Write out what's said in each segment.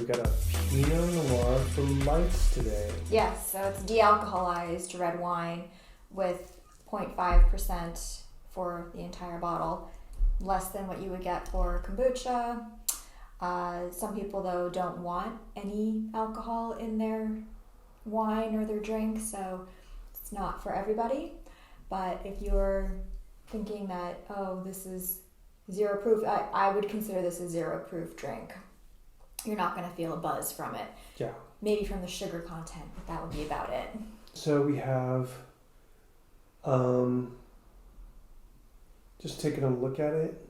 got a Pinot Noir from Leitz today. Yes, so it's de-alcoholized red wine with 0.5% for the entire bottle. Less than what you would get for kombucha. Some people, though, don't want any alcohol in their wine or their drink, so it's not for everybody. But if you're thinking that, oh, this is zero proof, I would consider this a zero proof drink. You're not going to feel a buzz from it. Yeah. Maybe from the sugar content, but that would be about it. So we have just taking a look at it.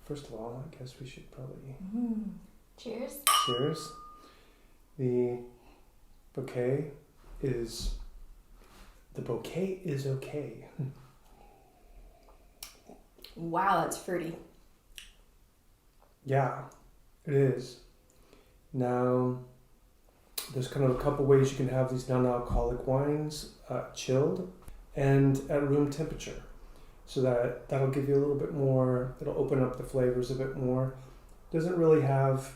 First of all, I guess we should probably Cheers. cheers. The bouquet is okay. Wow, that's fruity. Yeah, it is. Now, there's kind of a couple ways you can have these non-alcoholic wines chilled and at room temperature. So that'll give you a little bit more, it'll open up the flavors a bit more. Doesn't really have,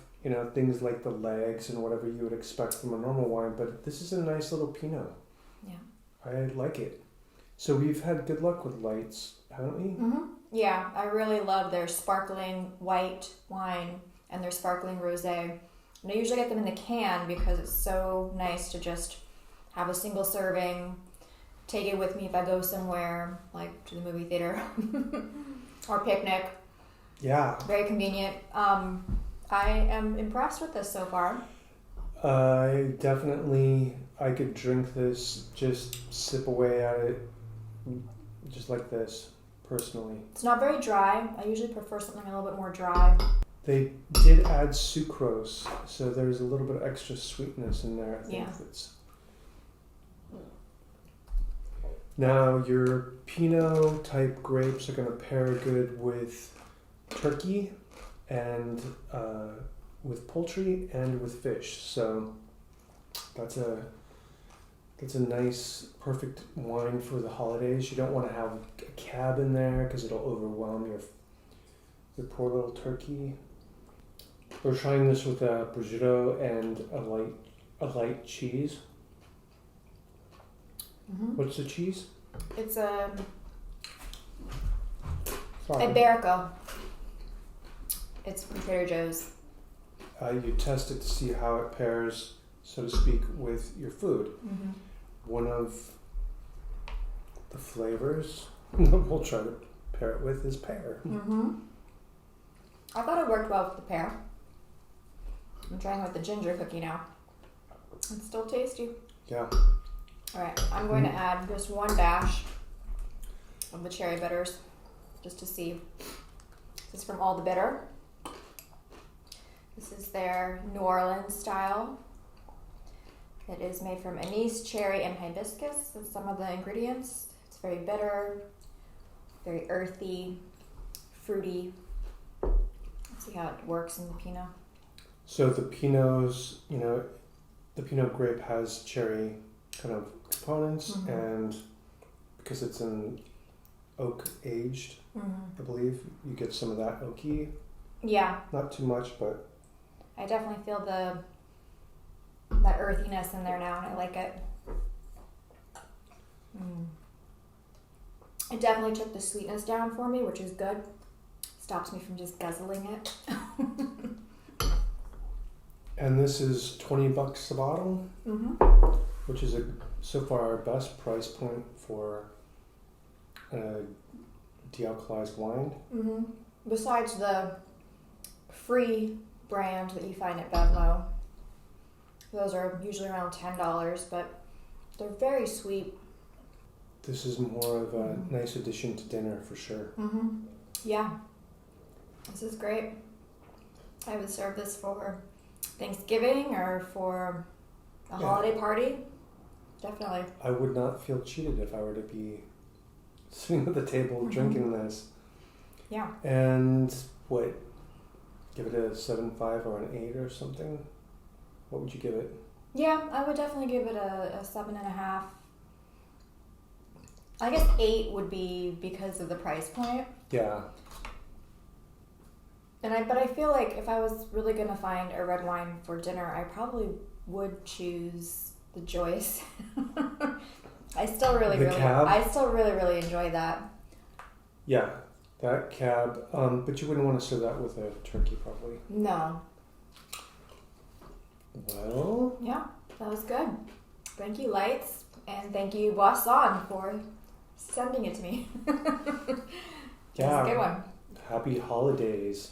things like the legs and whatever you would expect from a normal wine, but this is a nice little Pinot. Yeah. I like it. So we've had good luck with Leitz, haven't we? Mm-hmm. Yeah, I really love their sparkling white wine and their sparkling rosé. And I usually get them in the can because it's so nice to just have a single serving, take it with me if I go somewhere, like to the movie theater or picnic. Yeah. Very convenient. I am impressed with this so far. I could drink this, just sip away at it, just like this, personally. It's not very dry. I usually prefer something a little bit more dry. They did add sucrose, so there's a little bit of extra sweetness in there. I think that's. Now, your Pinot type grapes are going to pair good with turkey and with poultry and with fish. So that's a nice, perfect wine for the holidays. You don't want to have a cab in there because it'll overwhelm your poor little turkey. We're trying this with a prosciutto and a light cheese. Mm-hmm. What's the cheese? It's Sorry. Iberico. It's from Trader Joe's. You test it to see how it pairs, so to speak, with your food. Mm-hmm. One of the flavors we'll try to pair it with is pear. Mm-hmm. I thought it worked well with the pear. I'm trying with the ginger cookie now. It's still tasty. Yeah. Alright, I'm going to add just one dash of the cherry bitters just to see. This is from All the Bitter. This is their New Orleans style. It is made from anise, cherry, and hibiscus. That's some of the ingredients. It's very bitter, very earthy, fruity. Let's see how it works in the Pinot. So the Pinots, the Pinot grape has cherry kind of components, and because it's an oak aged, I believe, you get some of that oaky. Yeah. Not too much, but I definitely feel that earthiness in there now, and I like it. It definitely took the sweetness down for me, which is good. Stops me from just guzzling it. And this is $20 a bottle, which is so far our best price point for a de-alcoholized wine. Besides the free brand that you find at Bevmo, those are usually around $10, but they're very sweet. This is more of a nice addition to dinner for sure. Yeah, this is great. I would serve this for Thanksgiving or for a holiday party. Definitely. I would not feel cheated if I were to be sitting at the table drinking this. Yeah. And what? Give it a 7.5 or an 8 or something? What would you give it? Yeah, I would definitely give it a 7.5. I guess 8 would be because of the price point. Yeah. But I feel like if I was really gonna find a red wine for dinner, I probably would choose the Joyce. I still really really enjoy that. Yeah, that cab. But you wouldn't want to serve that with a turkey, probably. No. Well. Yeah, that was good. Thank you, Leitz, and thank you, Boisson, for sending it to me. Yeah. That was a good one. Happy holidays.